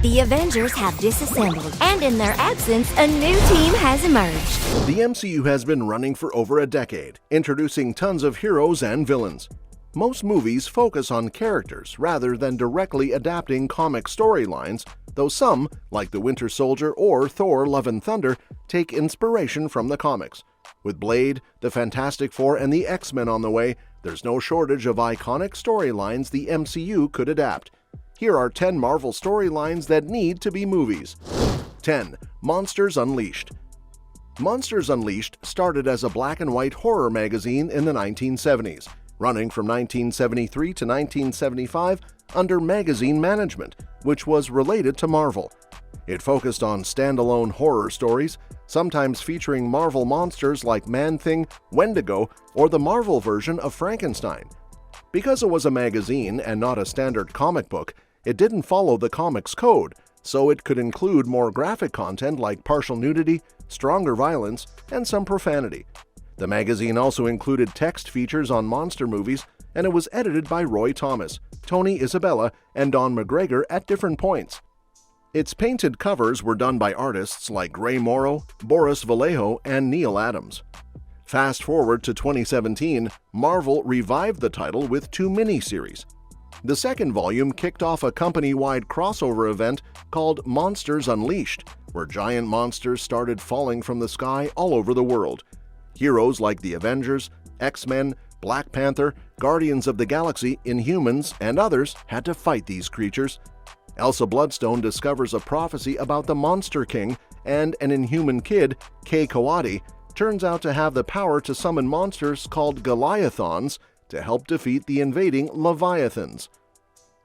The Avengers have disassembled, and in their absence, a new team has emerged. The MCU has been running for over a decade, introducing tons of heroes and villains. Most movies focus on characters rather than directly adapting comic storylines, though some, like The Winter Soldier or Thor: Love and Thunder, take inspiration from the comics. With Blade, the Fantastic Four, and the X-Men on the way, there's no shortage of iconic storylines the MCU could adapt. Here are 10 Marvel storylines that need to be movies. 10. Monsters Unleashed. Monsters Unleashed started as a black and white horror magazine in the 1970s, running from 1973 to 1975 under Magazine Management, which was related to Marvel. It focused on standalone horror stories, sometimes featuring Marvel monsters like Man-Thing, Wendigo, or the Marvel version of Frankenstein. Because it was a magazine and not a standard comic book, it didn't follow the comics code, so it could include more graphic content like partial nudity, stronger violence, and some profanity. The magazine also included text features on monster movies, and it was edited by Roy Thomas, Tony Isabella, and Don McGregor at different points. Its painted covers were done by artists like Ray Morrow, Boris Vallejo, and Neil Adams. Fast forward to 2017, Marvel revived the title with 2 miniseries. The second volume kicked off a company-wide crossover event called Monsters Unleashed, where giant monsters started falling from the sky all over the world. Heroes like the Avengers, X-Men, Black Panther, Guardians of the Galaxy, Inhumans, and others had to fight these creatures. Elsa Bloodstone discovers a prophecy about the Monster King, and an Inhuman kid, Kay Kawadi, turns out to have the power to summon monsters called Goliathons to help defeat the invading Leviathans.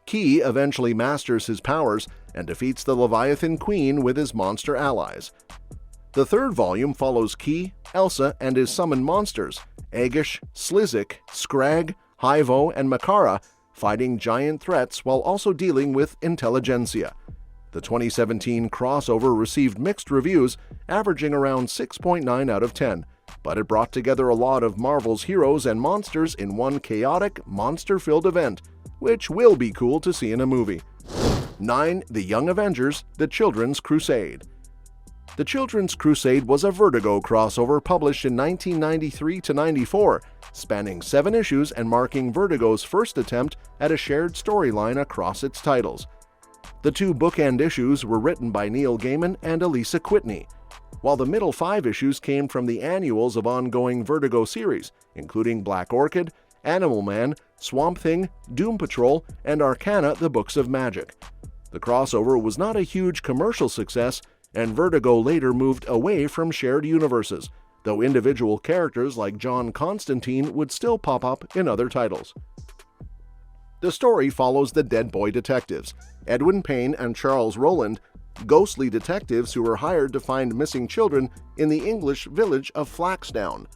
Key eventually masters his powers and defeats the Leviathan Queen with his monster allies. The third volume follows Key, Elsa, and his summoned monsters, Agish, Slizik, Scrag, Hyvo, and Makara, fighting giant threats while also dealing with intelligentsia. The 2017 crossover received mixed reviews, averaging around 6.9 out of 10, but it brought together a lot of Marvel's heroes and monsters in one chaotic, monster-filled event, which will be cool to see in a movie. 9. The Young Avengers: The Children's Crusade. The Children's Crusade was a Vertigo crossover published in 1993 to 94, spanning 7 issues and marking Vertigo's first attempt at a shared storyline across its titles. The 2 bookend issues were written by Neil Gaiman and Elisa Whitney, while the middle 5 issues came from the annuals of ongoing Vertigo series, including Black Orchid, Animal Man, Swamp Thing, Doom Patrol, and Arcana: The Books of Magic. The crossover was not a huge commercial success, and Vertigo later moved away from shared universes, though individual characters like John Constantine would still pop up in other titles. The story follows the Dead Boy detectives, Edwin Payne and Charles Rowland, ghostly detectives who were hired to find missing children in the English village of Flaxdown.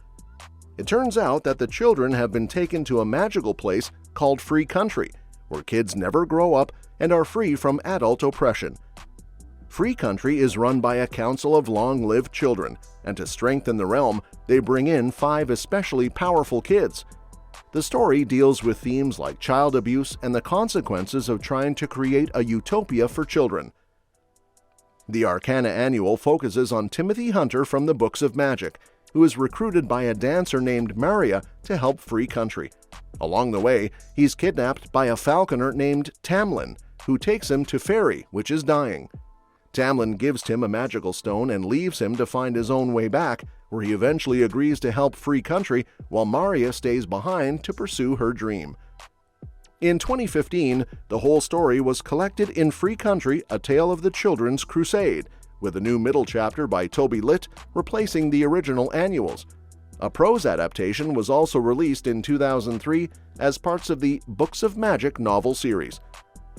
It turns out that the children have been taken to a magical place called Free Country, where kids never grow up and are free from adult oppression. Free Country is run by a council of long-lived children, and to strengthen the realm, they bring in 5 especially powerful kids. The story deals with themes like child abuse and the consequences of trying to create a utopia for children. The Arcana Annual focuses on Timothy Hunter from the Books of Magic, who is recruited by a dancer named Maria to help Free Country. Along the way, he's kidnapped by a falconer named Tamlin, who takes him to Fairy, which is dying. Tamlin gives him a magical stone and leaves him to find his own way back, where he eventually agrees to help Free Country while Maria stays behind to pursue her dream. In 2015, the whole story was collected in Free Country: A Tale of the Children's Crusade, with a new middle chapter by Toby Litt replacing the original annuals. A prose adaptation was also released in 2003 as parts of the Books of Magic novel series.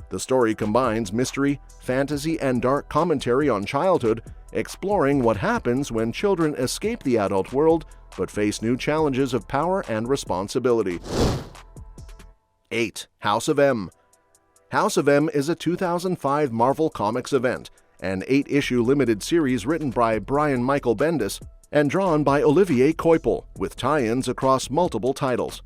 The story combines mystery, fantasy, and dark commentary on childhood, exploring what happens when children escape the adult world but face new challenges of power and responsibility. 8. House of M. House of M is a 2005 Marvel Comics event, an 8-issue limited series written by Brian Michael Bendis and drawn by Olivier Coipel, with tie-ins across multiple titles.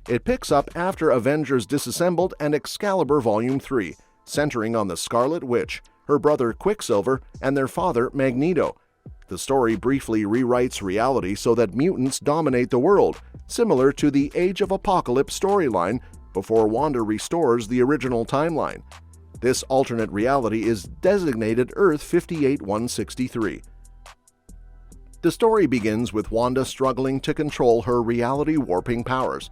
It picks up after Avengers Disassembled and Excalibur Volume 3, centering on the Scarlet Witch, her brother Quicksilver, and their father Magneto. The story briefly rewrites reality so that mutants dominate the world, similar to the Age of Apocalypse storyline, before Wanda restores the original timeline. This alternate reality is designated Earth 58163. The story begins with Wanda struggling to control her reality-warping powers.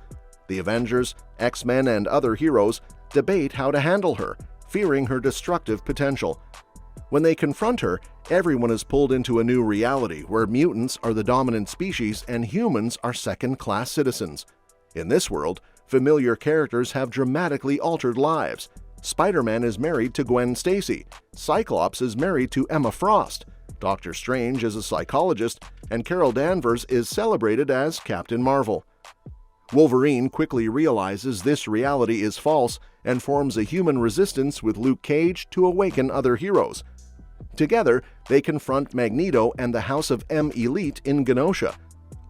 The Avengers, X-Men, and other heroes debate how to handle her, fearing her destructive potential. When they confront her, everyone is pulled into a new reality where mutants are the dominant species and humans are second-class citizens. In this world, familiar characters have dramatically altered lives. Spider-Man is married to Gwen Stacy, Cyclops is married to Emma Frost, Doctor Strange is a psychologist, and Carol Danvers is celebrated as Captain Marvel. Wolverine quickly realizes this reality is false and forms a human resistance with Luke Cage to awaken other heroes. Together, they confront Magneto and the House of M elite in Genosha.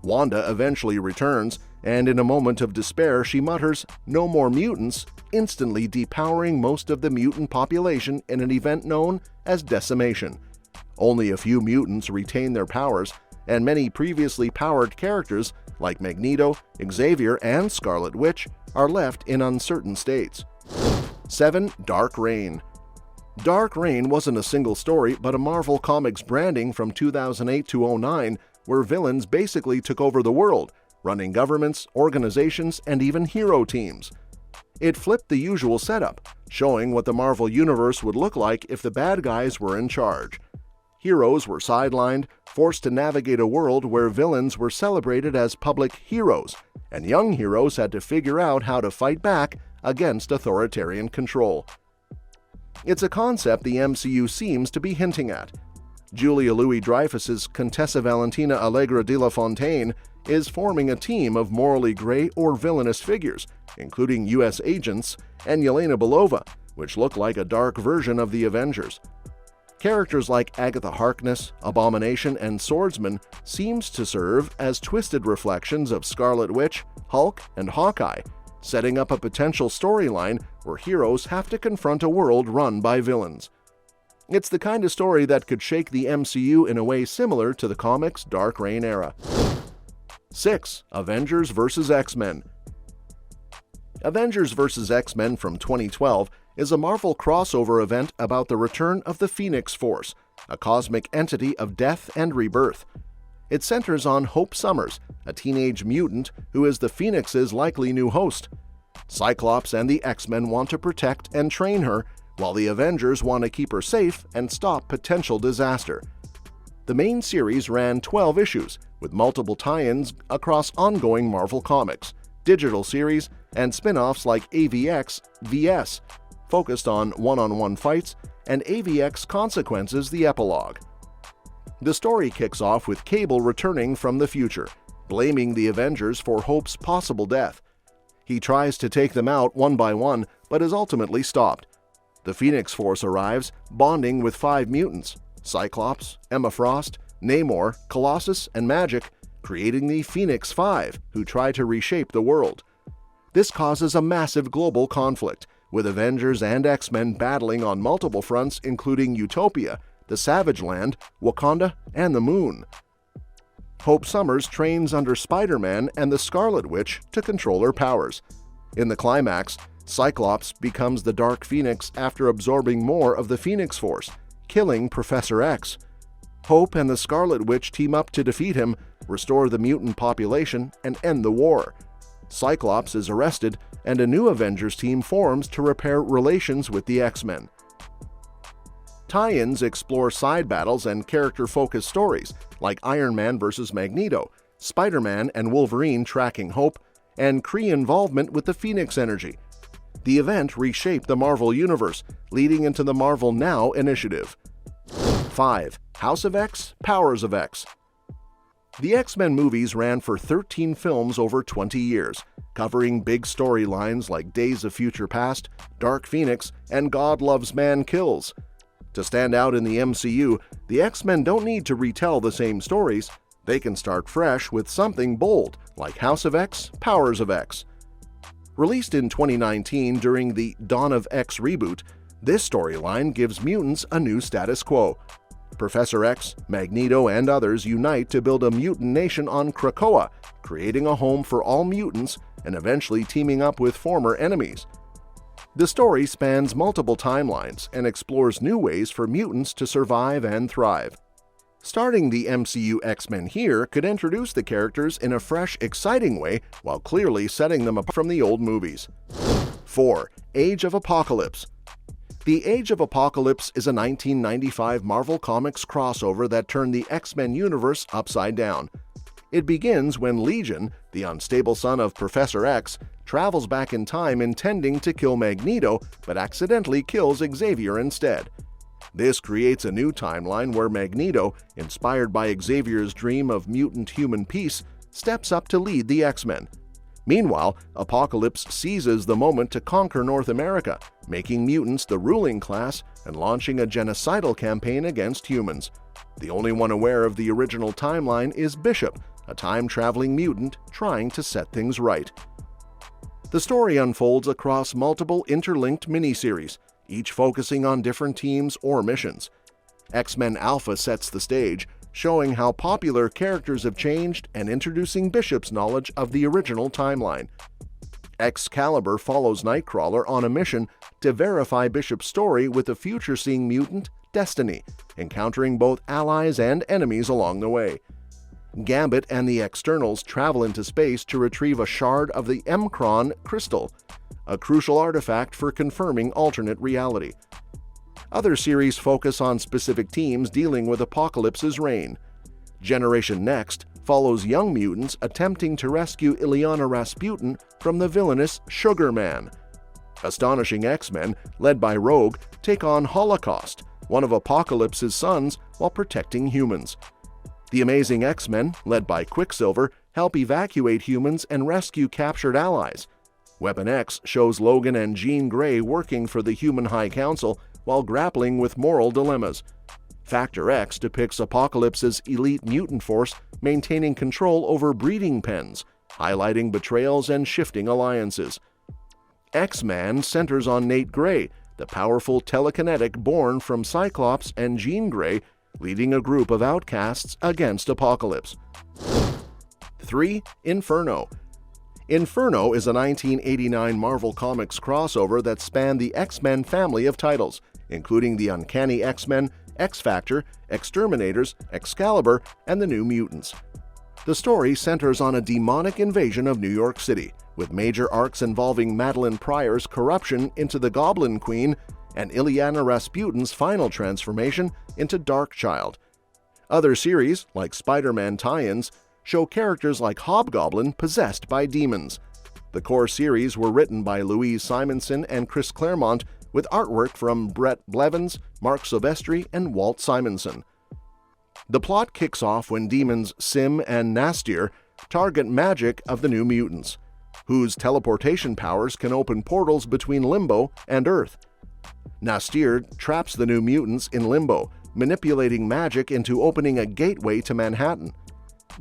Wanda eventually returns, and in a moment of despair she mutters, "No more mutants," instantly depowering most of the mutant population in an event known as decimation. Only a few mutants retain their powers, and many previously powered characters like Magneto, Xavier, and Scarlet Witch are left in uncertain states. 7. Dark Reign. Dark Reign wasn't a single story, but a Marvel Comics branding from 2008 to 2009, where villains basically took over the world, running governments, organizations, and even hero teams. It flipped the usual setup, showing what the Marvel Universe would look like if the bad guys were in charge. Heroes were sidelined, forced to navigate a world where villains were celebrated as public heroes, and young heroes had to figure out how to fight back against authoritarian control. It's a concept the MCU seems to be hinting at. Julia Louis-Dreyfus's Contessa Valentina Allegra de la Fontaine is forming a team of morally gray or villainous figures, including U.S. agents and Yelena Belova, which look like a dark version of the Avengers. Characters like Agatha Harkness, Abomination, and Swordsman seems to serve as twisted reflections of Scarlet Witch, Hulk, and Hawkeye, setting up a potential storyline where heroes have to confront a world run by villains. It's the kind of story that could shake the MCU in a way similar to the comics' Dark Reign era. 6. Avengers vs. X-Men. Avengers vs. X-Men from 2012 is a Marvel crossover event about the return of the Phoenix Force, a cosmic entity of death and rebirth. It centers on Hope Summers, a teenage mutant who is the Phoenix's likely new host. Cyclops and the X-Men want to protect and train her, while the Avengers want to keep her safe and stop potential disaster. The main series ran 12 issues, with multiple tie-ins across ongoing Marvel Comics, digital series, and spin-offs like AVX VS, focused on one-on-one fights, and AVX Consequences, the epilogue. The story kicks off with Cable returning from the future, blaming the Avengers for Hope's possible death. He tries to take them out one by one, but is ultimately stopped. The Phoenix Force arrives, bonding with 5 mutants: Cyclops, Emma Frost, Namor, Colossus, and Magik, creating the Phoenix Five, who try to reshape the world. This causes a massive global conflict, with Avengers and X-Men battling on multiple fronts including Utopia, the Savage Land, Wakanda, and the Moon. Hope Summers trains under Spider-Man and the Scarlet Witch to control her powers. In the climax, Cyclops becomes the Dark Phoenix after absorbing more of the Phoenix Force, killing Professor X. Hope and the Scarlet Witch team up to defeat him, restore the mutant population, and end the war. Cyclops is arrested, and a new Avengers team forms to repair relations with the X-Men. Tie-ins explore side battles and character-focused stories, like Iron Man vs. Magneto, Spider-Man and Wolverine tracking Hope, and Kree involvement with the Phoenix Energy. The event reshaped the Marvel Universe, leading into the Marvel Now initiative. 5. House of X, Powers of X. The X-Men movies ran for 13 films over 20 years, covering big storylines like Days of Future Past, Dark Phoenix, and God Loves Man Kills. To stand out in the MCU, the X-Men don't need to retell the same stories. They can start fresh with something bold, like House of X, Powers of X. Released in 2019 during the Dawn of X reboot, This storyline gives mutants a new status quo. Professor X, Magneto, and others unite to build a mutant nation on Krakoa, creating a home for all mutants and eventually teaming up with former enemies. The story spans multiple timelines and explores new ways for mutants to survive and thrive. Starting the MCU X-Men here could introduce the characters in a fresh, exciting way while clearly setting them apart from the old movies. 4. Age of Apocalypse. The Age of Apocalypse is a 1995 Marvel Comics crossover that turned the X-Men universe upside down. It begins when Legion, the unstable son of Professor X, travels back in time intending to kill Magneto, but accidentally kills Xavier instead. This creates a new timeline where Magneto, inspired by Xavier's dream of mutant-human peace, steps up to lead the X-Men. Meanwhile, Apocalypse seizes the moment to conquer North America, making mutants the ruling class and launching a genocidal campaign against humans. The only one aware of the original timeline is Bishop, a time-traveling mutant trying to set things right. The story unfolds across multiple interlinked miniseries, each focusing on different teams or missions. X-Men Alpha sets the stage, showing how popular characters have changed and introducing Bishop's knowledge of the original timeline. Excalibur follows Nightcrawler on a mission to verify Bishop's story with the future-seeing mutant Destiny, encountering both allies and enemies along the way. Gambit and the Externals travel into space to retrieve a shard of the M'Kraan crystal, a crucial artifact for confirming alternate reality. Other series focus on specific teams dealing with Apocalypse's reign. Generation Next follows young mutants attempting to rescue Illyana Rasputin from the villainous Sugar Man. Astonishing X-Men, led by Rogue, take on Holocaust, one of Apocalypse's sons, while protecting humans. The Amazing X-Men, led by Quicksilver, help evacuate humans and rescue captured allies. Weapon X shows Logan and Jean Grey working for the Human High Council while grappling with moral dilemmas. Factor X depicts Apocalypse's elite mutant force maintaining control over breeding pens, highlighting betrayals and shifting alliances. X-Man centers on Nate Grey, the powerful telekinetic born from Cyclops and Jean Grey, leading a group of outcasts against Apocalypse. 3. Inferno. Inferno is a 1989 Marvel Comics crossover that spanned the X-Men family of titles, including the Uncanny X-Men, X-Factor, Exterminators, Excalibur, and the New Mutants. The story centers on a demonic invasion of New York City, with major arcs involving Madeline Pryor's corruption into the Goblin Queen and Illyana Rasputin's final transformation into Darkchild. Other series, like Spider-Man tie-ins, show characters like Hobgoblin possessed by demons. The core series were written by Louise Simonson and Chris Claremont, with artwork from Brett Blevins, Mark Silvestri, and Walt Simonson. The plot kicks off when demons Sim and Nastir target magic of the New Mutants, whose teleportation powers can open portals between Limbo and Earth. Nastir traps the New Mutants in Limbo, manipulating magic into opening a gateway to Manhattan.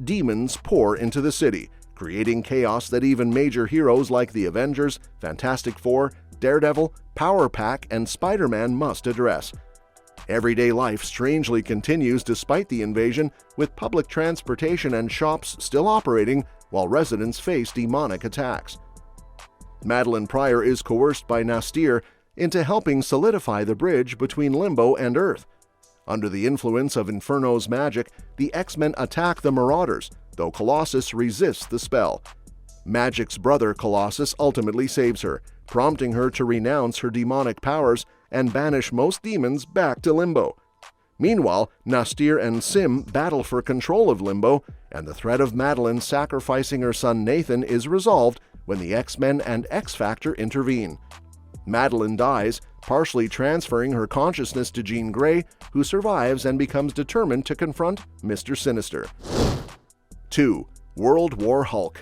Demons pour into the city, creating chaos that even major heroes like the Avengers, Fantastic Four, Daredevil, Power Pack, and Spider-Man must address. Everyday life strangely continues despite the invasion, with public transportation and shops still operating while residents face demonic attacks. Madeline Pryor is coerced by Nastir into helping solidify the bridge between Limbo and Earth. Under the influence of Inferno's magic, the X-Men attack the Marauders, though Colossus resists the spell. Magic's brother Colossus ultimately saves her, prompting her to renounce her demonic powers and banish most demons back to Limbo. Meanwhile, Nastir and Sim battle for control of Limbo, and the threat of Madeline sacrificing her son Nathan is resolved when the X-Men and X-Factor intervene. Madeline dies, partially transferring her consciousness to Jean Grey, who survives and becomes determined to confront Mr. Sinister. 2. World War Hulk.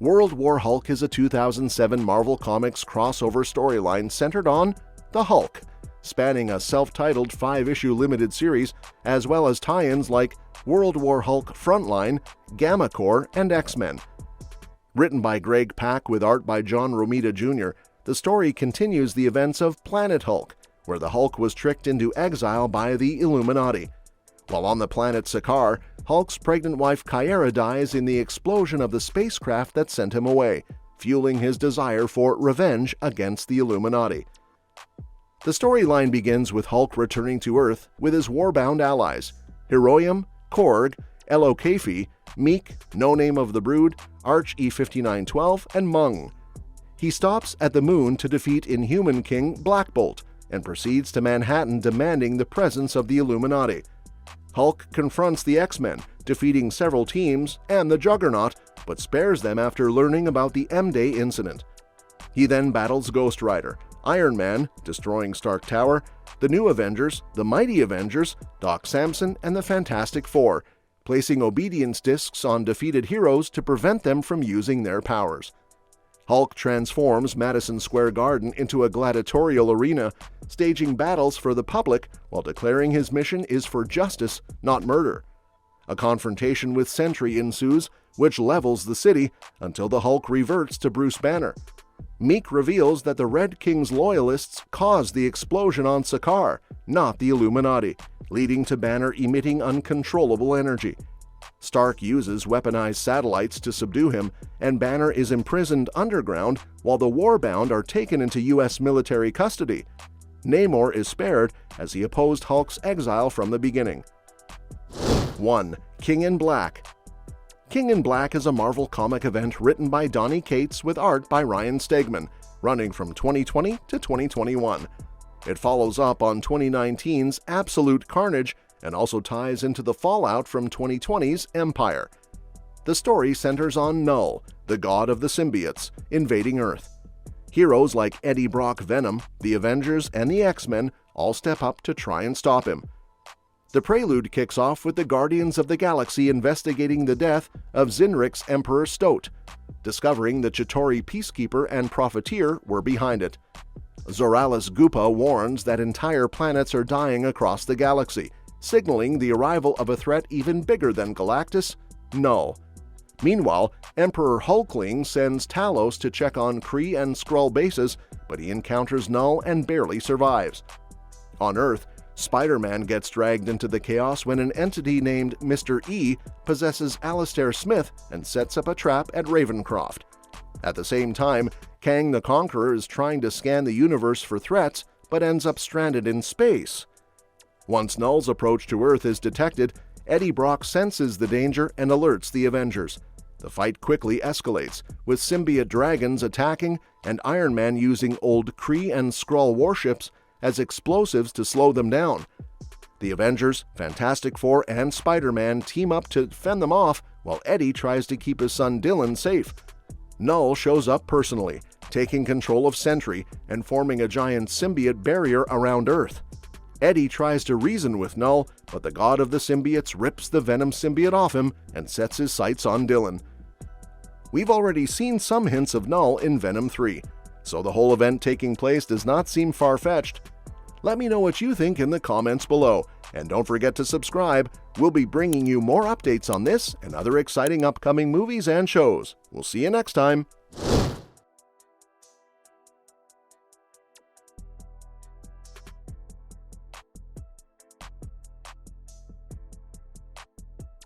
World War Hulk is a 2007 Marvel Comics crossover storyline centered on the Hulk, spanning a self-titled 5-issue limited series, as well as tie-ins like World War Hulk Frontline, Gamma Corps, and X-Men. Written by Greg Pak with art by John Romita Jr., the story continues the events of Planet Hulk, where the Hulk was tricked into exile by the Illuminati. While on the planet Sakaar, Hulk's pregnant wife Kyra dies in the explosion of the spacecraft that sent him away, fueling his desire for revenge against the Illuminati. The storyline begins with Hulk returning to Earth with his war-bound allies, Heroium, Korg, Elokafi, Meek, No Name of the Brood, Arch E5912, and Mung. He stops at the moon to defeat Inhuman King Black Bolt and proceeds to Manhattan demanding the presence of the Illuminati. Hulk confronts the X-Men, defeating several teams and the Juggernaut, but spares them after learning about the M-Day incident. He then battles Ghost Rider, Iron Man, destroying Stark Tower, the New Avengers, the Mighty Avengers, Doc Samson, and the Fantastic Four, placing obedience discs on defeated heroes to prevent them from using their powers. Hulk transforms Madison Square Garden into a gladiatorial arena, staging battles for the public while declaring his mission is for justice, not murder. A confrontation with Sentry ensues, which levels the city until the Hulk reverts to Bruce Banner. Meek reveals that the Red King's loyalists caused the explosion on Sakaar, not the Illuminati, leading to Banner emitting uncontrollable energy. Stark uses weaponized satellites to subdue him, and Banner is imprisoned underground while the Warbound are taken into U.S. military custody. Namor is spared as he opposed Hulk's exile from the beginning. 1. King in Black. King in Black is a Marvel comic event written by Donny Cates with art by Ryan Stegman, running from 2020 to 2021. It follows up on 2019's Absolute Carnage and also ties into the fallout from 2020's Empire. The story centers on Null, the god of the symbiotes, invading Earth. Heroes like Eddie Brock Venom, the Avengers, and the X-Men all step up to try and stop him. The prelude kicks off with the Guardians of the Galaxy investigating the death of Zinrik's Emperor Stoat, discovering the Chitauri Peacekeeper and Profiteer were behind it. Zoralis Gupa warns that entire planets are dying across the galaxy, signaling the arrival of a threat even bigger than Galactus, Null. Meanwhile, Emperor Hulkling sends Talos to check on Kree and Skrull bases, but he encounters Null and barely survives. On Earth, Spider-Man gets dragged into the chaos when an entity named Mr. E possesses Alistair Smith and sets up a trap at Ravencroft. At the same time, Kang the Conqueror is trying to scan the universe for threats, but ends up stranded in space. Once Null's approach to Earth is detected, Eddie Brock senses the danger and alerts the Avengers. The fight quickly escalates, with symbiote dragons attacking and Iron Man using old Kree and Skrull warships as explosives to slow them down. The Avengers, Fantastic Four, and Spider-Man team up to fend them off while Eddie tries to keep his son Dylan safe. Null shows up personally, taking control of Sentry and forming a giant symbiote barrier around Earth. Eddie tries to reason with Null, but the god of the symbiotes rips the Venom symbiote off him and sets his sights on Dylan. We've already seen some hints of Null in Venom 3, so the whole event taking place does not seem far-fetched. Let me know what you think in the comments below, and don't forget to subscribe. We'll be bringing you more updates on this and other exciting upcoming movies and shows. We'll see you next time.